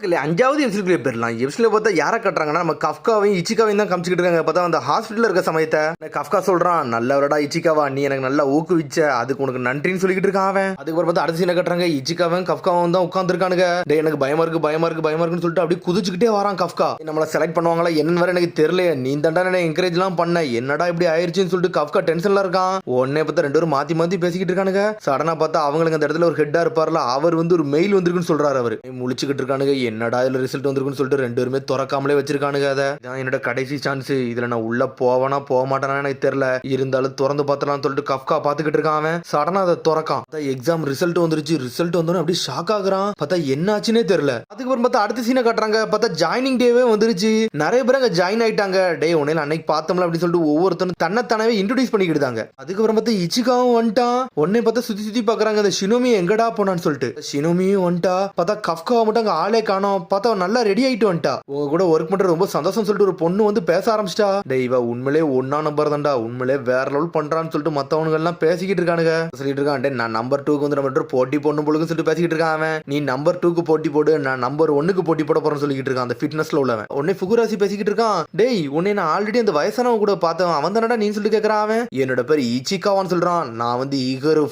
இல்ல 5வது எபிசோட்குள்ளே போயிடலாம். எபிசோட்ல பார்த்தா யாரை கட்டுறாங்கன்னா நம்ம கஃப்காவையும் இச்சிகாவையும் தான் காமிச்சிக்கிட்டு இருக்காங்க. பார்த்தா அந்த ஹாஸ்பிட்டலில் இருக்க சமயத்தை கஃப்கா சொல்றான், நல்லவரடா இச்சிகாவா, நீ எனக்கு நல்லா ஊக்குவிச்ச, அதுக்கு உனக்கு நன்றின்னு சொல்லிக்கிட்டு இருக்கான் அவன். அதுக்கப்புறம் பார்த்தா அடுத்த சீனை கட்டுறாங்க, இச்சிகாவும் கஃப்காவும் தான் உட்காந்துருக்கானுங்க. டே எனக்கு பயமா இருக்குன்னு சொல்லிட்டு அப்படியே குதிச்சுக்கிட்டே வரான் கஃப்கா. நம்மளை செலக்ட் பண்ணுவாங்களா என்னன்னு வேற எனக்கு தெரியல, நீ தாண்டா என்ன என்கரேஜ்லாம் பண்ண, என்னடா இப்படி ஆயிடுச்சுன்னு சொல்லிட்டு கஃப்கா டென்ஷன்ல இருக்கான். உடனே பார்த்தா 2 பேரும் மாத்தி பேசிக்கிட்டு இருக்கானுங்க. சடனா பார்த்தா அவங்களுக்கு அந்த இடத்துல ஒரு ஹெட்டா இருப்பார்ல, அவர் வந்து ஒரு மெயில் வந்திருக்குன்னு சொல்றாரு. அவர் முழிச்சுக்கிட்டு இருக்கானுங்க, என்னடா இதுல ரிசல்ட் வந்திருக்குன்னு சொல்லிட்டு 2 பேருமே திறக்காமலே வச்சிருக்கானுங்க. அதான் என்னோட கடைசி சான்ஸ், இதுல நான் உள்ள போவானா போக மாட்டானா எனக்கு தெரியல, இருந்தாலும் திறந்து பார்த்தலாம் சொல்லிட்டு கஃப்கா பாத்துக்கிட்டு இருக்கான். சடனா அதை திறக்கான். எக்ஸாம் ரிசல்ட் வந்துருச்சு. ரிசல்ட் வந்தோன்னு அப்படியே ஷாக் ஆகுறான். பார்த்தா என்ன ஆச்சுன்னே தெரியல. அதுக்கப்புறம் பார்த்தா அடுத்த சீனை காட்டுறாங்க. பார்த்தா ஜாயினிங் டேவே வந்துருச்சு. நிறைய பேர் அங்க ஜாயின் ஆயிட்டாங்க. டே உன்னையில அன்னைக்கு பார்த்தோம்ல அப்படின்னு சொல்லிட்டு ஒவ்வொருத்தரும் தன்னைத்தானவே இன்ட்ரோடியூஸ் பண்ணிக்கிட்டாங்க. அதுக்கப்புறம் பார்த்தா இச்சிகாவும் வந்துட்டான். உடனே பார்த்தா சுத்தி பாக்குறாங்க, அந்த ஷினோமி எங்கடா போனான்னு சொல்லிட்டு. ஷினோமியும் வந்துட்டா. பார்த்தா கஃப்காவை மட்டும் அங்க ஆளே காணோம். பார்த்தா நல்லா ரெடி ஆயிட்டு வந்துட்டா. உங்க கூட ஒர்க் பண்ற ரொம்ப சந்தோஷம் சொல்லிட்டு ஒரு பொண்ணு வந்து பேச ஆரம்பிச்சிட்டா. டே இவ உண்மையிலே ஒன்னா நம்பர் தான்டா, உண்மையிலே வேற லெவல் பண்றான்னு சொல்லிட்டு மத்தவங்க எல்லாம் பேசிக்கிட்டு இருக்கானுங்க. சொல்லிட்டு இருக்கான், டே நான் நம்பர் 2க்கு வந்து நம்ம போட்டி போடணும் பொழுது சொல்லிட்டு பேசிக்கிட்டு இருக்கான் அவன். நீ நம்பர் 2க்கு போட்டி போடு, நான் நம்பர் 1க்கு போட்டி போட போறேன்னு சொல்லிக்கிட்டு இருக்கான் அந்த ஃபிட்னஸ்ல உள்ளவன். உடனே ஃபுகுராசி பேசிக்கிட்டு இருக்கான், டேய் உன்னை நான் ஆல்ரெடி அந்த வயசானவன் கூட பார்த்தவன், அவன் தானடா நீ சொல்லிட்டு கேட்கறான் அவன். என்னோட பேர் இச்சிகாவான்னு சொல்றான், நான் வந்து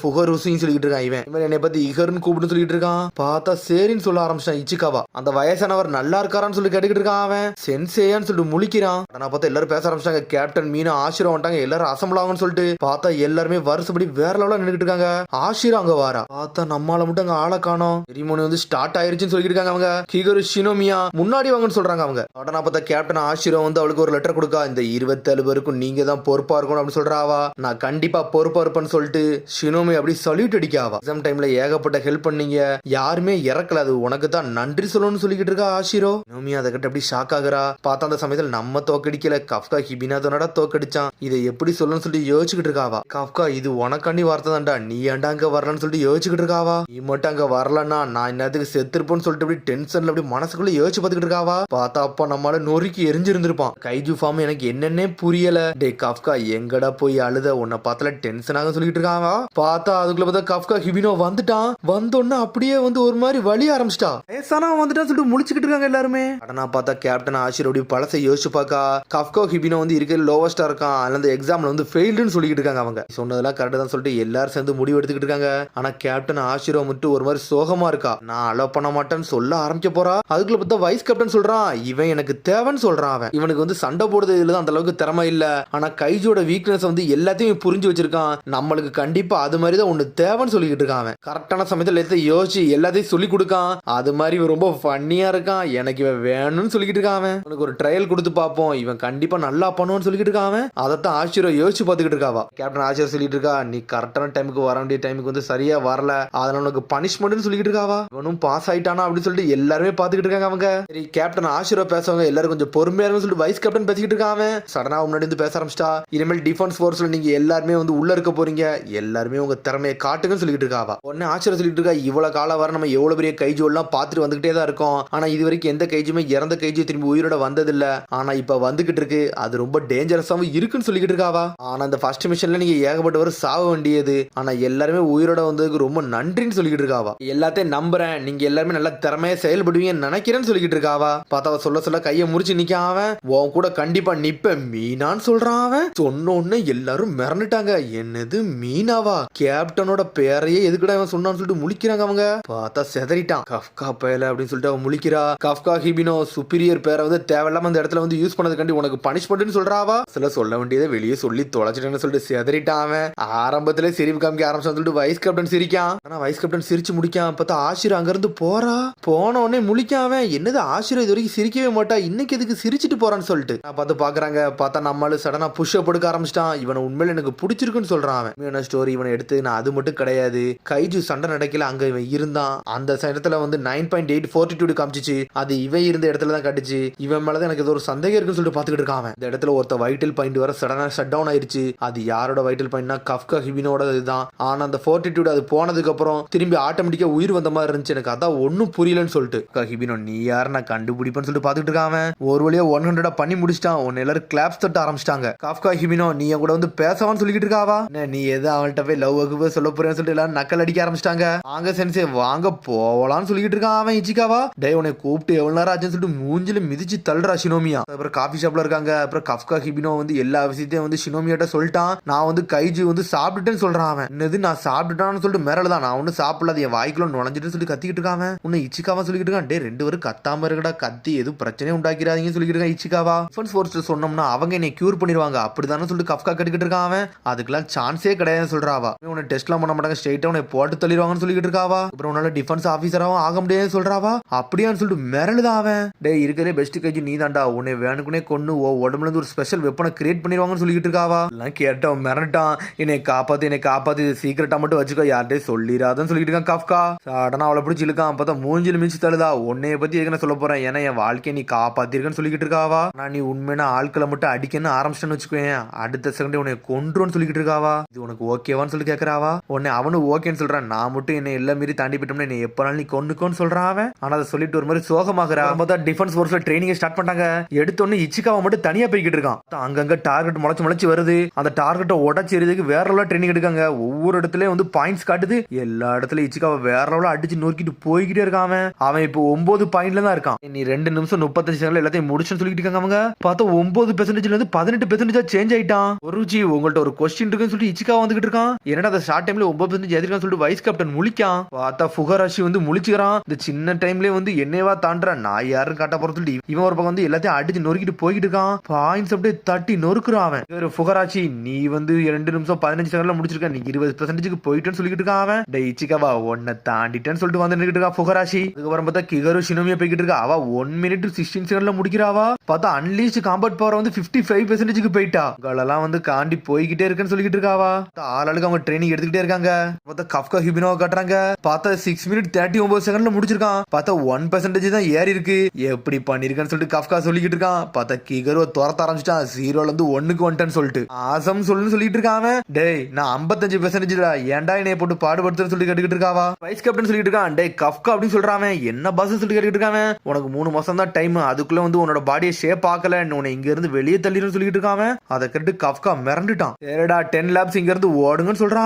ஃபுகருசின்னு சொல்லிட்டு இருக்கான் இவன். இவன் என்னை பத்தி இகர்னு கூப்பிட்டு சொல்லிட்டு இருக்கான். பார்த்தா சரின்னு சொல்ல ஆரம்பிச்சான் இச்சிகாவா. அந்த வயசானவர் நல்லா இருக்காரான்னு சொல்லி கேட்டுக்கிட்டு இருக்கான் அவன். சென்சேயான்னு சொல்லிட்டு முழிக்கிறான். ஆனா பார்த்தா எல்லாரும் பேச ஆரம்பிச்சாங்க. கேப்டன் மீனா ஆஷிரோ வந்துட்டாங்க, எல்லாரும் அசம்பிள் ஆகும்னு சொல்லிட்டு. பார்த்தா எல்லாருமே வருஷப்படி வேற லெவலா நின்னுட்டு இருக்காங்க. ஆஷிரோ அங்க வாரா. பார்த்தா நம்மால மட்டும் அங்க ஆளை காணோம். செரிமோனி வந்து ஸ்டார்ட் ஆயிருச்சுன்னு சொல்லிட்டு இருக்காங்க அவங்க. கிகரு ஷினோமியா முன்னாடி வாங்கன்னு சொல்றாங்க அவங்க. உடனே பார்த்தா கேப்டன் ஆஷிரோ வந்து அவளுக்கு ஒரு லெட்டர் கொடுக்கா, இந்த 27 பேருக்கும் நீங்க தான் பொறுப்பா இருக்கணும் அப்படின்னு சொல்றாவா. நான் கண்டிப்பா பொறுப்பா இருப்பேன்னு சொல்லிட்டு ஷினோமி அப்படி சல்யூட் அடிக்காவா. எக்ஸாம் டைம்ல ஏகப்பட்ட ஹெல்ப் பண்ணீங்க, யாருமே இறக்கல, அது உனக்கு தான் நன்றி சொல்லணும்னு சொல்லிக்கிட்டு இருக்கா ஆஷிரோ. நோமி அதை கிட்ட அப்படி ஷாக் ஆகுறா. பார்த்தா அந்த சமயத்தில் நம்ம தோக்கடிக்கல, கஃப்கா ஹிபினாதோனடா தோக்கடிச்சான், இதை எப்படி சொல்லணும்னு சொல்லிட்டு யோசிச்சுக்கிட்டு இருக்காவா. கஃப்கா இது உனக்காண்டி வார்த்தை தான்டா, நீ ஏன்டா அங்க வரலன்னு சொல்லிட்டு யோசிச்சுக்கிட்டு இருக்காவா. நீ மட்டும் அங்க வரலன்னா நான் இன்னத்துக்கு செத்துருப்போன்னு சொல்லிட்டு அப்படி டென்ஷன்ல அப்படி மனசுக்குள்ள யோசிச்சு பார்த்துக்கிட்டு இருக்காவா. பார்த்தா அப்ப நம்மளால நொறுக்கி எரிஞ்சிருந்திருப்பான். கைஜு ஃபார்ம் எனக்கு என்னன்னே புரியல. டே கஃப்கா எங்கடா போய் அழுத, உன்னை பார்த்தால டென்ஷன் ஆக சொல்லிட்டு இருக்காவா. பார்த்தா அதுக்குள்ள பார்த்தா கஃப்கா ஹிபினோ வந்துட்டான். வந்தோன்னா அப்படியே வந்து ஒரு மாதிரி வலி ஆரம்பிச்சிட்டா. வயசானா வந்துட்டான்னு சொல்லிட்டு முடிச்சுக்கிட்டு இருக்காங்க எல்லாருமே. அடனா பார்த்தா கேப்டன் ஆஷிரோடைய பழசை யோசிச்சு பார்க்கா. கஃப்கா ஹிபினோ வந்து இருக்கிற லோவஸ்டா இருக்கான், அந்த எக்ஸாம்ல வந்து ஃபெயில்டுன்னு சொல்லிட்டு இருக்காங்க அவங்க. சொன்னதெல்லாம் கரெக்டா தான் சொல்லிட்டு எல்லாரும் சேர்ந்து முடிவு எடுத்துக்கிட்டு இருக்காங்க. ஆனா கேப்டன் ஆஷிரோ மட்டும் ஒரு மாதிரி சோகமா இருக்கா. நான் அலோ பண்ண மாட்டேன்னு சொல்ல ஆரம்பிக்க போறா. அதுக்குள்ள பார்த்தா வைஸ் கேப்டன் சொல்றான், இவன் எனக்கு தேவைன்னு சொல்றான். அவன் இவனுக்கு வந்து சண்டை போடுறது இதுலதான் அந்த அளவுக்கு திறமை இல்ல, ஆனா கைஜோட வீக்னஸ் வந்து எல்லாத்தையும் புரிஞ்சு வச்சிருக்கான், நம்மளுக்கு கண்டிப்பா அது மாதிரி தான் ஒண்ணு தேவைன்னு சொல்லிக்கிட்டு இருக்கான். அவன் கரெக்டான சமயத்துல எல்லாத்தையும் யோசிச்சு எல்லாத்தையும் சொல்லி கொடுக்கான். அது மாதிரி ரொம்ப ஃபன்னியா இருக்கான். எனக்கு இவன் வேணும்னு சொல்லிக்கிட்டு இருக்கான். அவனுக்கு ஒரு ட்ரையல் கொடுத்து பார்ப்போம், இவன் கண்டிப்பா நல்லா பண்ணுவான்னு சொல்லிக்கிட்டு இருக்கான். அதைத்தான் ஆஷிரோ யோசிச்சு பார்த்துக்கிட்டு இருக்காவா. கேப்டன் ஆஷிரோ சொல்லிட்டு இருக்கா, நீ கரெக்டான டைமுக்கு வர வேண்டிய டைமுக்கு வந்து சரியா வரல, அதனால உனக்கு பனிஷ்மெண்ட்னு சொல்லிக்கிட்டு இருக்காவா. இவனும் பாஸ் ஆயிட்டானா அப்படின்னு சொல்லிட்டு எல்லாருமே பார்த்துக்கிட்டு இருக்காங்க அவங்க. சரி கேப்டன் ஆஷிரோ பேசுவாங்க, எல்லாரும் கொஞ்சம் பொறுமையா இருக்குன்னு சொல்லிட்டு வைஸ் கேப்டன் பேசிக்கிட்டு இருக்காங்க. சடனா முன்னாடி வந்து பேச ஆரம்பிச்சிட்டா, இனிமேல் டிஃபென்ஸ் ஃபோர்ஸ்ல நீங்க எல்லாருமே வந்து உள்ள இருக்க போறீங்க, எல்லாருமே உங்க திறமையை காட்டுங்கன்னு சொல்லிட்டு இருக்காவா. உடனே ஆஷிரோ சொல்லிட்டு இருக்கா, இவ்வளவு காலம் வர நம்ம எவ்வளவு பெரிய கைஜோ எல்லாம் பார்த்துட்டு வந்துகிட்டே தான் இருக்கோம், ஆனா இது வரைக்கும் எந்த கைஜுமே இறந்த கைஜு திரும்பி உயிரோட வந்ததில்ல, ஆனா இப்ப வந்துகிட்டு இருக்கு, அது ரொம்ப டேஞ்சரஸாவும் இருக்குன்னு சொல்லிக்கிட்டு இருக்காவா. ஆனா அந்த ஃபர்ஸ்ட் மிஷன்ல நீங்க ஏகப்பட்டவர் சாவ வேண்டியது, ஆனா எல்லாருமே உயிரோட வந்ததுக்கு ரொம்ப நன்றின்னு சொல்லிக்கிட்டு இருக்காவா. எல்லாத்தையும் நம்புறேன், நீங்க எல்லாருமே நல்லா திறமையா செயல்படுவீங்கன்னு நினைக்கிறேன்னு சொல்லிக்கிட்டு இருக்காவா. பார்த்தா சொல்ல கையை முடிச்சு நிக்க, அவன் உன் கூட கண்டிப்பா நிப்ப மீனான்னு சொல்றான். அவன் சொன்ன உடனே எல்லாரும் மிரண்டுட்டாங்க, என்னது மீனாவா, கேப்டனோட பேரையே எதுக்குடா அவன் சொன்னான்னு சொல்லிட்டு முழிக்கிறாங்க அவங்க. பார்த்தா செதறிட்டான், கஃப்கா பேல அப்படின்னு சொல்லிட்டு அவன் முழிக்கிறா. கஃப்கா ஹிபினோ சுப்பீரியர் பேரை வந்து தேவையில்லாம அந்த இடத்துல வந்து யூஸ் பண்ணதுக்காண்டி உனக்கு பனிஷ்மெண்ட்னு சொல்றாவா. சில சொல்ல வேண்டியதை வெளியே சொல்லி தொலைச்சிட்டேன்னு சொல்லிட்டு செதறிட்டான். அவன் ஆரம்பத்திலே சிரிப்பு காமிக்க ஆரம்பிச்சான்னு சொல்லிட்டு வைஸ் கேப்டன் சிரிக்கான். ஆனா வைஸ் கேப்டன் சிரிச்சு முடிக்கான். பார்த்தா ஆஷிரோ அங்க இருந்து போறா. போன உடனே முழிக்கான். அவன் என்னது ஆஷிரோ இது வரைக்கும் சிரிக்கவே மாட்டா, இன்னைக்கு எதுக்கு சிரிச்சிட்டு போறான்னு சொல்லிட்டு நான் பார்த்து பாக்குறாங்க. பார்த்தா நம்மளால சடனா புஷ் அப் எடுக்க ஆரம்பிச்சிட்டான். இவனை உண்மையில எனக்கு பிடிச்சிருக்குன்னு சொல்றான். அவன் ஸ்டோரி இவனை எடுத்து நான் அது மட்டும் கிடையாது, கைஜு சண்டை நடக்கல அங்க இவன் இருந்தான், அந்த இடத்துல வந்து 9.8 fortitude காமிச்சிச்சு, அது இவன் இருந்த இடத்துல தான் கட்டுச்சு, இவன் மேலதான் எனக்கு ஏதோ ஒரு சந்தேகம் இருக்குன்னு சொல்லிட்டு பாத்துக்கிட்டு இருக்கான். இந்த இடத்துல ஒருத்த வைட்டல் பாயிண்ட் வர சடனா ஷட் டவுன் ஆயிருச்சு. அது யாரோட வைட்டல் பாயிண்ட்னா கஃப்கா ஹிபினோட இதுதான். ஆனா அந்த fortitude அது போனதுக்கு அப்புறம் திரும்பி ஆட்டோமேட்டிக்கா உயிர் வந்த மாதிரி இருந்துச்சு. எனக்கு அதான் ஒன்னும் புரியலன்னு சொல்லிட்டு ஹிபினோ நீ யாரு நான் கண்டுபிடிப்பேன்னு சொல்லிட்டு பாத்துக்கிட்டு இருக்கான். ஒரு வழியா 100 பண்ணி முடிச்சிட்டான். உன்னை எல்லாரும் கிளாப்ஸ் தட்ட ஆரம்பிச்சிட்டாங்க. கஃப்கா ஹிபினோ நீ கூட வந்து பேசவான்னு சொல்லிக்கிட்டு இருக்காவா. நீ எது அவன்கிட்ட போய் லவ் சொல்ல போறேன்னு சொல்லிட்டு எல்லாரும் நக்கல் அடிக்க ஆரம்பிச்சிட்டாங்க. வாங்க சென்சே வாங்க போகலான்னு சொல்லிக்கிட்டு இருக்கான் அவன் இச்சிகா. இச்சிகாவா டே உன்னை கூப்பிட்டு எவ்வளவு நேரம் ஆச்சுன்னு சொல்லிட்டு மூஞ்சில மிதிச்சு தள்ளுறா ஷினோமியா. அப்புறம் காஃபி ஷாப்ல இருக்காங்க. அப்புறம் கஃப்கா ஹிபினோ வந்து எல்லா விஷயத்தையும் வந்து ஷினோமியாட்ட சொல்லிட்டான். நான் வந்து கைஜி வந்து சாப்பிட்டுட்டேன்னு சொல்றான். அவன் என்னது நான் சாப்பிட்டுட்டான்னு சொல்லிட்டு மிரளதான். நான் ஒன்னும் சாப்பிடல, என் வாய்க்குள்ள நுழைஞ்சிட்டு சொல்லி கத்திக்கிட்டு இருக்கான். உன்னை இச்சிகாவா சொல்லிட்டு இருக்கான். டே 2 பேரும் கத்தாம இருக்கடா, கத்தி எதுவும் பிரச்சனையும் உண்டாக்கிறாதீங்கன்னு சொல்லிட்டு இருக்கான் இச்சிகாவா. டிஃபென்ஸ் ஃபோர்ஸ்ல சொன்னோம்னா அவங்க என்னை கியூர் பண்ணிடுவாங்க அப்படிதானே சொல்லிட்டு கஃப்கா கட்டிக்கிட்டு இருக்கான். அவன் அதுக்கெல்லாம் சான்ஸே கிடையாதுன்னு சொல்றாவா. உன்னை டெஸ்ட்லாம் பண்ண மாட்டாங்க, ஸ்ட்ரெயிட்டா உன்னை போட்டு தள்ளிடுவாங்கன்னு சொல்லிட்டு இருக்காவா. அப்புறம் உன்னால டிஃபென்ஸ் ஆஃபீஸராவும் ஆக முடியாதுன்னு சொல்றாவா. அப்படியான்னு சொல்லிட்டு மிரளுதான் அவன். டே இருக்கிறே பெஸ்ட் கைஜி நீ தான்டா, உன்னை வேணுக்குனே கொண்டு உடம்புல இருந்து ஒரு ஸ்பெஷல் வெப்பனை கிரியேட் பண்ணிடுவாங்கன்னு சொல்லிட்டு இருக்காவா. எல்லாம் கேட்டவன் மிரட்டான். என்னை காப்பாத்து சீக்கிரட்டா மட்டும் வச்சுக்கோ, யார்ட்டே சொல்லிடாதன்னு சொல்லிட்டு இருக்கான் கஃப்கா. சடனா அவளை பிடிச்சி இழுக்கான். பார்த்தா மூஞ்சில மிச்சு தழுதா. உன்னைய பத்தி எதுக்கு சொல்ல போறேன், ஏன்னா என் வாழ்க்கையை நீ காப்பாத்திருக்கன்னு சொல்லிக்கிட்டு இருக்காவா. நான் நீ உண்மையான ஆட்களை மட்டும் அடிக்கன்னு ஆரம்பிச்சேன்னு வச்சுக்கோயேன், அடுத்த செகண்ட் உன்னை கொன்றுன்னு சொல்லிக்கிட்டு இருக்காவா. இது உனக்கு ஓகேவான்னு சொல்லி கேட்கறாவா. உன்னை அவனு ஓகேன்னு சொல்றான். நான் மட்டும் என்ன எல்லாம் மீறி தாண்டி போயிட்டோம்னா என்ன எப்பனாலும் நீ கொன்னுக்கோன்னு சொல்றான் அவன். ஆனா அதை சொல்லிட்டு ஒரு மாதிரி சோகமாகறா. பார்த்தா டிஃபென்ஸ் ஃபோர்ஸ்ல ட்ரைனிங் ஸ்டார்ட் பண்ணாங்க. எடுத்தோன்னு இச்சிகாவா மட்டும் தனியா போய்கிட்டு இருக்கான். அங்கங்க டார்கெட் முளைச்சு வருது. அந்த டார்கெட்டை உடச்சி எறியதுக்கு வேற லெவல் ட்ரைனிங் எடுக்காங்க. ஒவ்வொரு இடத்துலயும் வந்து பாயிண்ட்ஸ் காட்டுது. எல்லா இடத்துலயும் இச்சிகாவா வேற லெவல் அடிச்சு நோக்கிட்டு போய்கிட்டே இருக்கான். அவன் இப்போ 9 பாயிண்ட்ல தான் இருக்கான். நீ 2 நிமிஷம் 35 செகண்ட்ல எல்லாத்தையும் முடிச்சுன்னு சொல்லிட்டு இருக்காங்க அவங்க. பார்த்தா 9% இருந்து 18% சேஞ்ச் ஆயிட்டான். ஒருச்சி உங்கள்ட்ட ஒரு கொஸ்டின் இருக்குன்னு சொல்லிட்டு இச்சிகாவா வந்துகிட்டு இருக்கான். என்னடா அந்த ஷார்ட் டைம்ல 9% எதிர்க்கான்னு சொல்லிட்டு வைஸ் கேப்டன் முழிக்கான். பார்த்தா ஃபுகராஷி வந்து முழிச்சுக்கிறான். இந்த சின்ன டைம்லயே வந்து என்னவா தாண்டான், நான் யாரும் காட்ட போறது சொல்லி இவன் ஒரு பக்கம் வந்து எல்லாத்தையும் அடிச்சு நொறுக்கிட்டு போய்கிட்டு இருக்கான். பாயிண்ட்ஸ் அப்படியே தட்டி நொறுக்குறான் அவன். ஃபுகராச்சி நீ வந்து 2 நிமிஷம் 15 செகண்ட்ல முடிச்சிருக்க, நீ 20% போயிட்டேன்னு சொல்லிட்டு இருக்கான் அவன். டே இச்சிகாவா உன்னை தாண்டிட்டேன்னு சொல்லிட்டு வந்து நின்னுட்டு இருக்கான் ஃபுகராஷி. அதுக்கப்புறம் பார்த்தா கிகரு ஷினோமியா போய்கிட்டு இருக்கா. அவ 1 மினிட் 16 செகண்ட்ல முடிக்கிறாவா. பார்த்தா அன்லீஸ்ட் காம்பேட் பவர் வந்து 55% போயிட்டா. உங்களெல்லாம் வந்து காண்டி போய்கிட்டே இருக்குன்னு சொல்லிட்டு இருக்காவா. ஆளாளுக்கு அவங்க ட்ரைனிங் எடுத்துக்கிட்டே இருக்காங்க. பார்த்தா கஃப்கா ஹிபினோவை காட்டுறாங்க. பார்த்தா 6 மினிட் 39 செகண்ட்ல முடிச்சிருக்கான். பார்த்தா 1% தான் ஏறி இருக்கு. எப்படி பண்ணிருக்கான்னு சொல்லிட்டு கஃப்கா சொல்லிக்கிட்டு இருக்கான். பார்த்தா கிகருவை துரத்த ஆரம்பிச்சிட்டான். 0ல இருந்து 1க்கு வந்துட்டேன்னு சொல்லிட்டு ஆசம் சொல்லுன்னு சொல்லிட்டு இருக்கான். டேய் நான் 55% ஏன்டா என்னைய போட்டு பாடுபடுத்துன்னு சொல்லி கேட்டுக்கிட்டு இருக்காவா. வைஸ் கேப்டன் சொல்லிட்டு இருக்கான். டே கஃப்கா அப்படின்னு சொல்றான். என்ன பாஸ் சொல்லி கேட்டுக்கிட்டு இருக்கான். உனக்கு 3 மாசம் தான் டைம், அதுக்குள்ள வந்து உன்னோட பாடியை ஷேப் ஆக்கல, உன்னை இங்க இருந்து வெளியே தள்ளிடும் சொல்லிட்டு இருக்கான். அதை கேட்டு கஃப்கா மிரண்டுட்டான். சரிடா 10 லேப்ஸ் இங்க இருந்து ஓடுங்கன்னு சொல்றான்.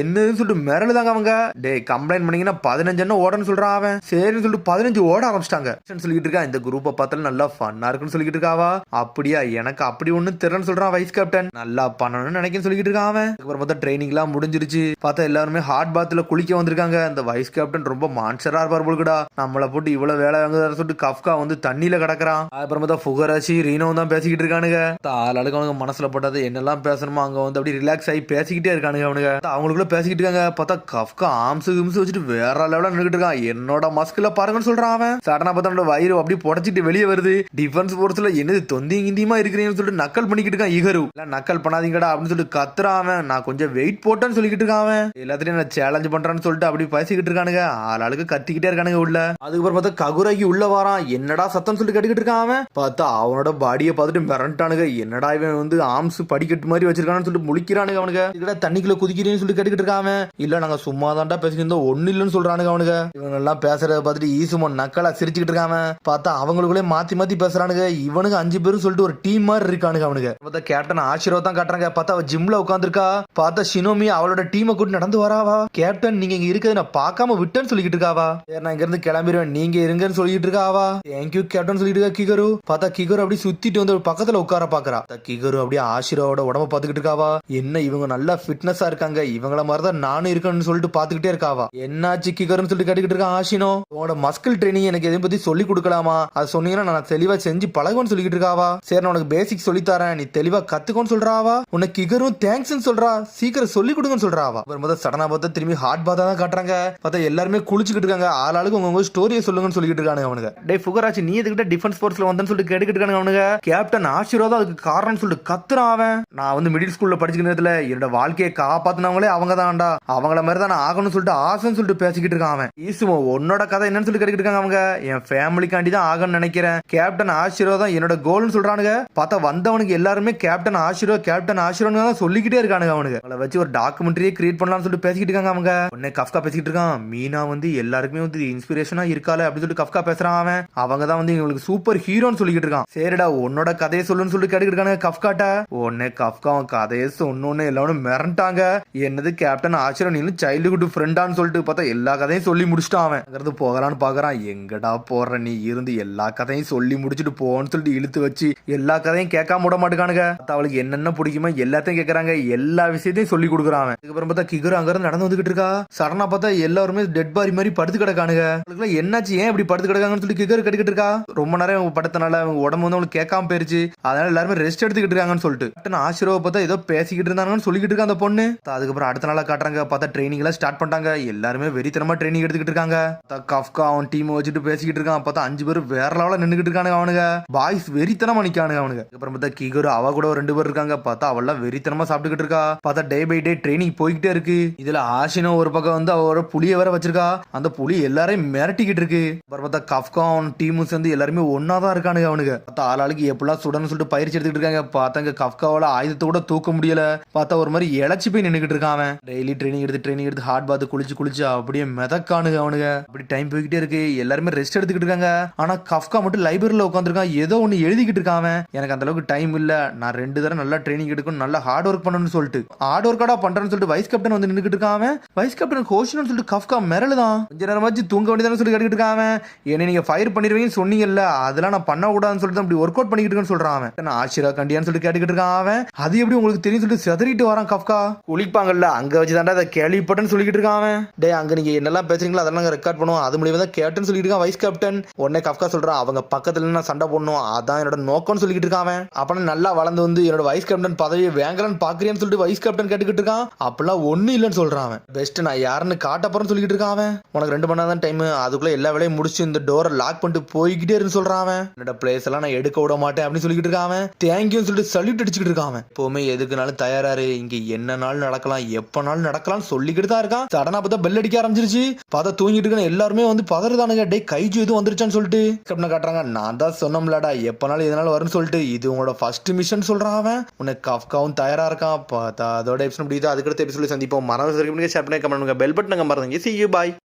என்னன்னு சொல்லிட்டு மிரளுதாங்க அவங்க. டே கம்ப்ளைண்ட் பண்ணீங்கன்னா 15 ஓடன்னு சொல்றான் அவன். சரின்னு சொல்லிட்டு 15 ஓட ஆரம்பிச்சிட்டாங்க சொல்லிட்டு இருக்கா. இந்த குரூப்பை பார்த்தாலும் நல்லா ஃபன்னா இருக்குன்னு சொல்லிட்டு இருக்காவா. அப்படியா எனக்கு அப்படி ஒண்ணு தெரியலன்னு சொல்றான் வைஸ் கேப்டன். நல்லா பண்ணணும்னு நினைக்கிறேன்னு சொல்லிட்டு இருக்கான் அவன். அதுக்கப்புறம் பார்த்தா ட்ரைனிங் எல்லாம் முடிஞ்சிருச்சு. பார்த்தா எல்லாருமே ஹாட் பாத்ல குளிக்க வந்திருக்காங்க. அந்த வைஸ் கேப்டன் ரொம்ப மான்சரா இருப்பார் போலுக்குடா. நம்மளை போட்டு இவ்வளவு வேலை வாங்குதான்னு சொல்லிட்டு கஃப்கா வந்து தண்ணியில கிடக்குறான். அப்புறம் பார்த்தா ஃபுகராச்சி ரீனோ தான் பேசிக்கிட்டு இருக்கானுங்க. ஆளாளுக்கு அவனுக்கு மனசுல போட்டது என்னெல்லாம் பேசணுமோ அங்க வந்து அப்படி ரிலாக்ஸ் ஆகி பேசிக்கிட்டே இருக்கானுங்க அவனுங்க. அவங்களுக்குள்ள பேசிக்கிட்டு இருக்காங்க. பார்த்தா கஃப்கா ஆம்சு கிம்சு வச்சுட்டு வேற லெவலா நின்னுட்டு இருக்கான். என்னோட மஸ்குல பாருங்கன்னு சொல்றான் அவன். சடனா பார்த்தா வயிறு அப்படி புடச்சிட்டு வெளியே வருது. டிஃபென்ஸ் போர்ஸ்ல என்னது தொந்தி கிந்தியமா இருக்கிறீங்கன்னு சொல்லிட்டு நக்கல் பண்ணிக்கிட்டு இருக்கான் இகரு. நக்கல் பண்ணாதீங்கடா அப்படின்னு சொல்லிட்டு கத்துறான். நான் கொஞ்சம் வெயிட் போட்டேன்னு சொல்லிக்கிட்டு இருக்கான். எல்லாத்தையும் நான் சேலஞ்ச் பண்றேன்னு சொல்லிட்டு அப்படி பேசிக்கிட்டு இருக்கானுங்க. ஆளாளுக்கு கத்திக்கிட்டே இருக்கானுங்க உள்ள. அதுக்கப்புறம் பார்த்தா ககுராகி உள்ள வரான். என்னடா சத்தம் சொல்லிட்டு கேட்டுக்கிட்டு இருக்கான். பார்த்தா அவனோட பாடியை பார்த்துட்டு மிரண்டானுங்க. என்னடா இவன் வந்து ஆம்ஸ் படிக்கட்டு மாதிரி வச்சிருக்கான்னு சொல்லிட்டு முழிக்கிறானுங்க அவனுங்க. இதோட தண்ணிக்குள்ள குதிக்கிறேன்னு சொல்லிட்டு கேட்டுக்கிட்டு இருக்காம. இல்ல நாங்க சும்மா தான்டா பேசிக்கிட்டு ஒன்னு இல்லன்னு சொல்றானுங்க அவனுங்க. இவங்க எல்லாம் பேசுறத பார்த்துட்டு ஈசுமன் நக்கலா சிரிச்சுக்கிட்டு இருக்காம. பார்த்தா அவங்களுக்குள்ளே மாத்தி மாத்தி பேசுறானுங்க. இவனுக்கு 5 பேரும் சொல்லிட்டு ஒரு டீம் மாதிரி இருக்கானுங்க அவனுங்க. பார்த்தா கேப்டன் ஆசீர்வாதம் தான் காட்டுறாங்க. பார்த்தா அவ ஜிம்ல உட்காந்துருக்கா. பார்த்தா ஷினோமி அவளோட டீமை கூட்டி நடந்து வராவா. கேப்டன் நீங்க இங்க இருக்கிறது நான் பார்க்காம விட்டேன்னு சொல்லிட்டு இருக்காவா. நான் இங்க இருந்து கிளம்பிடுவேன் நீங்க இருங்கன்னு சொல்லிட்டு இருக்காவா. தேங்க்யூ கேப்டன் சொல்லிட்டு இருக்கா கிகரு. பார்த்தா கிகரு அப்படி சுத்திட்டு வந்து பக்கத்துல உட்கார பாக்குறா. கிகரு அப்படியே ஆசீர்வாவோட உடம்ப பாத்துக்கிட்டு இருக்காவா. என்ன இவங்க நல்லா ஃபிட்னஸா இருக்காங்க, இவங்கள மாதிரிதான் நானும் இருக்கணும்னு சொல்லிட்டு பாத்துக்கிட்டே இருக்காவா. என்னாச்சு கிகருன்னு சொல்லிட்டு கேட்டுக்கிட்டு இருக்கா ஆஷினோ. உங்களோட மஸ்கிள் ட்ரைனிங் எனக்கு எதை பத்தி சொல்லி கொடுக்கலாமா, அது சொன்னீங்கன்னா நான் தெளிவா செஞ்சு பழகுன்னு சொல்லிட்டு இருக்காவா. சரி நான் உனக்கு பேசிக் சொல்லி தரேன், நீ தெளிவா கத்துக்கோன்னு சொல்றாவா. உனக்கு கிகரும் தேங்க்ஸ் சொல்றா, சீக்கிரம் சொல்லி கொடுங்கன்னு சொல்றாவா. அப்புறம் சடனா பார்த்தா திரும்பி ஹாட் பாத்தா தான் காட்டுறாங்க. பார்த்தா எல்லாருமே குளிச்சுக்கிட்டு இருக்காங்க. ஆளாளுக்கு உங்க ஸ்டோரியை சொல்லுங்கன்னு சொல்லிட்டு இருக்காங்க அவனுங்க. டே ஃபுகராச்சி நீ எதுக்கிட்ட டிஃபென்ஸ் ஃபோர்ஸ்ல வந்தேன்னு சொல்லிட்டு கேட்டுக்கிட்டு இருக்காங்க அவனுங்க. கேப்டன் ஆசீர்வாதம் அதுக்கு காரணம் சொல்லிட்டு கத்துறான் அவன். நான் வந்து மிடில் ஸ்கூல்ல படிச்சுக்கிற நேரத்துல என்னோட வாழ்க்கையை காப்பாத்தினவங்களே அவங்க தான்டா, அவங்கள மாதிரி தான் நான் ஆகணும்னு சொல்லிட்டு ஆசைன்னு சொல்லிட்டு பேசிக்கிட்டு இருக்கான் அவன். ஈசுமோ உன்னோட கதை என்னன்னு சொல்லி கேட்டுக்கிட்டு இருக்காங்க அவங்க. என் ஃபேமிலிக்காண்டி தான் ஆகணும்னு நினைக்கிறேன், கேப்டன் ஆசீர்வாதம் என்னோட கோல்னு சொல்றானுங்க. பார்த்தா வந்தவனுக்கு எல்லாருமே கேப்டன் ஆசீர்வாதம் தான் சொல்லிக்கிட்டே இருக்கானுங்க அவனுக்கு. அவளை வச்சு ஒரு டாக்குமெண்ட்ரியே கிரியேட் பண்ணலாம்னு சொல்லிட்டு பேசிக்கிட்டு இருக்காங்க அவங்க. உடனே கஃப்கா பேசிக்கிட்டு இருக்கான். மீனா வந்து எல்லாருக்குமே வந்து இன்ஸ்பிரேஷனா இருக்கால அப்படின்னு சொல்லிட்டு கஃப்கா பேசுறான் அவன். அவங்க தான் வந்து இவங்களுக்கு சூப்பர் ஹீரோன்னு சொல்லிக்கிட்டு இருக்கான். சரிடா உன்னோட கதையை சொல்லுன்னு சொல்லி கேட்டுக்கிட்டு இருக்காங்க கஃப்காட்ட. உடனே கஃப்கா அவன் கதையை சொன்னோன்னு எல்லாரும் மிரண்டாங்க. என்னது கேப்டன் ஆசீர்வாதம் நீ சைல்டுஹுட் ஃப்ரெண்டான்னு சொல்லிட்டு பார்த்தா எல்லா கதையும் சொல்லி முடிச்சுட்டான் அவன். போகலான்னு பாக்குறான். எங்கடா போடுற நீ இருந்து எல்லா கதையும் சொல்லி முடிச்சுட்டு போன்னு சொல்லிட்டு இழுத்து வச்சு எல்லா கதையும் கேட்காம விட மாட்டேக்கானுங்க. அவளுக்கு என்னென்ன பிடிக்குமோ எல்லாத்தையும் கேட்கறாங்க, எல்லா விஷயத்தையும் சொல்லி கொடுக்குறான். அதுக்கப்புறம் பார்த்தா கிகரு அங்க இருந்து நடந்து வந்துகிட்டு இருக்கா. சரணா பார்த்தா எல்லாருமே டெட் பாடி மாதிரி படுத்து கிடக்கானுங்க. அவளுக்கு என்னாச்சு, ஏன் இப்படி படுத்து கிடக்காங்கன்னு சொல்லி கிகரு கட்டிக்கிட்டு இருக்கா. ரொம்ப நேரம் அவங்க படுத்தனால அவங்க உடம்பு வந்து அவங்களுக்கு கேட்காம போயிருச்சு. அதனால எல்லாருமே ரெஸ்ட் எடுத்துக்கிட்டு இருக்காங்கன்னு சொல்லிட்டு ஆசீர்வாத பார்த்தா ஏதோ பேசிக்கிட்டு இருந்தாங்கன்னு சொல்லிக்கிட்டு இருக்கா அந்த பொண்ணு. அதுக்கப்புறம் அடுத்த நாளா காட்டுறாங்க. பார்த்தா ட்ரைனிங் எல்லாம் ஸ்டார்ட் பண்ணிட்டாங்க. எல்லாருமே வெறித்தனமா ட்ரைனிங் எடுத்துக்கிட்டு இருக்காங்க. கஃப்கா அவன் டீம் வச்சுட்டு பேசிக்கிட்டு இருக்கான். பார்த்தா 5 பேர் வேற லெவலில் நின்றுகிட்டு இருக்கானுங்க. அவனுங்க பாய்ஸ் வெறித்தனமா நிக்கானுங்க அவனுங்க. அப்புறம் பார்த்தா கிகரு அவ கூட 2 பேர் இருக்காங்க. பார்த்தா அவெல்லாம் வெறித்தனமா சாப்பிட்டுக்கிட்டு இருக்கா. பார்த்தா டே பை டே ட்ரைனிங் போய்கிட்டே இருக்கு. இதுல ஆஷினோ ஒரு பக்கம் வந்து அவரோட புளிய வேற வச்சிருக்கா. அந்த புலி எல்லாரையும் மிரட்டிக்கிட்டு இருக்கு. அப்புறம் பார்த்தா கஃப்கா அவன் டீமும் சேர்ந்து எல்லாருமே ஒன்னாதான் இருக்கானுங்க அவனுங்க. பார்த்தா ஆளாளுக்கு எப்படிலாம் சுடன்னு சொல்லிட்டு பயிற்சி எடுத்துக்கிட்டு இருக்காங்க. பார்த்தாங்க கஃப்காவால ஆயுதத்தை கூட தூக்க முடியல. பார்த்தா ஒரு மாதிரி இழைச்சி போய் நின்றுகிட்டு இருக்கான். அவன் டெய்லி ட்ரைனிங் எடுத்து ஹார்ட் பாத் குளிச்சு அப்படியே மிதக்கானுங்க அவனுங்க. அப்படி டைம் போய்கிட்டே இருக்கு. எல்லாருமே ரெஸ்ட் எடுத்துக்கிட்டு இருக்காங்க. ஆனா கஃப்கா மட்டும் லைப்ரரியில உட்காந்துருக்கான். ஏதோ ஒன்னு எழுதிக்கிட்டு இருக்கான். எனக்கு அந்த அளவுக்கு டைம் இல்ல, நான் 2 தடவை நல்லா ட்ரைனிங் எடுக்கணும், நல்லா ஹார்ட் ஒர்க் பண்ணணும்னு சொல்லிட்டு ஹார்ட் ஒர்க்கடா பண்றேன்னு சொல்லிட்டு வைஸ் கேப்டன் வந்து நின்றுகிட்டு இருக்கான். வைஸ் கேப்டன் கோஷன் சொல்லிட்டு கஃப்கா மிரளுதான். கொஞ்ச நேரமாச்சு தூங்க வேண்டியதானு சொல்லி கேட்டுக்கிட்டு இருக்கான். என்ன நீங்க ஃபயர் பண்ணிடுவீங்கன்னு சொன்னீங்கல்ல, அதெல்லாம் நான் பண்ண கூடாதுன்னு சொல்லிட்டு அப்படி ஒர்க் அவுட் பண்ணிக்கிட்டு இருக்கேன்னு சொல்றான். நான் ஆஷிரா கண்டியான்னு சொல்லிட்டு கேட்டுக்கிட்டு இருக்கான். அது எப்படி உங்களுக்கு தெரியும் சொல்லிட்டு செதறிட்டு வரான் கஃப்கா. குளிப்பாங்கல்ல அங்க வச்சு தாண்டா அதை கேள்விப்பட்டேன்னு சொல்லிக்கிட்டு இருக்கான். டே அங்க நீங்க என்னெல்லாம் பேசுறீங்களோ அதெல்லாம் ரெக்கார்ட் பண்ணுவோம், அது மூலியமா தான் கேப்டன் சொல்லிட்டு இருக்கான் வைஸ் கேப்டன். உடனே கஃப்கா சொல்றான், அவங்க பக்கத்துல நான் சண்டை போடணும், அதான் என்னோட நோக்கம்னு சொல்லிக்கிட்டு இருக்கான். அப்ப நல்லா வளர்ந்து வந்து என்னோட வைஸ் கேப்டன் பதவியை வேங்கலன்னு பாக்குறேன்னு சொல்லிட்டு வைஸ் கேப்டன் கேட்டுக்கிட்டு இருக்கான். அப்பெல்லாம் ஒண்ணு இல்லைன்னு சொல்றான். பெஸ்ட் நான் யாருன்னு காட்டப்பறன்னு சொல்லிக்கிட்டு இருக்கான். உனக்கு 2 மணி நேரம் தான் டைம், அதுக்குள்ள எல்லா வேலையும் முடிச்சு இந்த டோரை லாக் பண்ணிட்டு போய்கிட்டே இருந்து சொல்றான். என்னோட பிளேஸ் எல்லாம் நான் எடுக்க விட மாட்டேன் அப்படின்னு சொல்லிக்கிட்டு இருக்கான். தேங்க்யூ சொல்லிட்டு சல்யூட் அடிச்சுக்கிட்டு இருக்கான். எப்பவுமே எதுக்குனாலும் தயாராரு, இங்க என்னனாலும் நடக்கலாம், எப்பனாலும் நடக்கலாம் சொல்லிக்கிட்டு தான் இருக்கான். சடனா பார்த்தா பெல் அடிக்க ஆரம்பிச்சிருச்சு. பார்த்தா தூங்கிட்டு இருக்க எல்லாருமே வந்து பதறுதானுங்க. டே கைஜு எதுவும் வந்துருச்சான்னு சொல்லிட்டு கேப்டன் காட்டுறாங்க. நான் தான் சொன்னோம்லடா எப்பனாலும் எதனாலும் வரும்னு சொல்லிட்டு, இது உங்களோட ஃபர்ஸ்ட் மிஷன் சொல்றான். உனக்கு கஃப்காவும் தயாரா இருக்கான். பார்த்தா அதோட எபிசோட் முடியுது. அதுக்கடுத்த எபிசோட சந்திப்போம். மறந்து ஷேர் பண்ணி கமெண்ட் பண்ணுங்க. பெல் பட்டன் மறந்துங்க. See you, bye.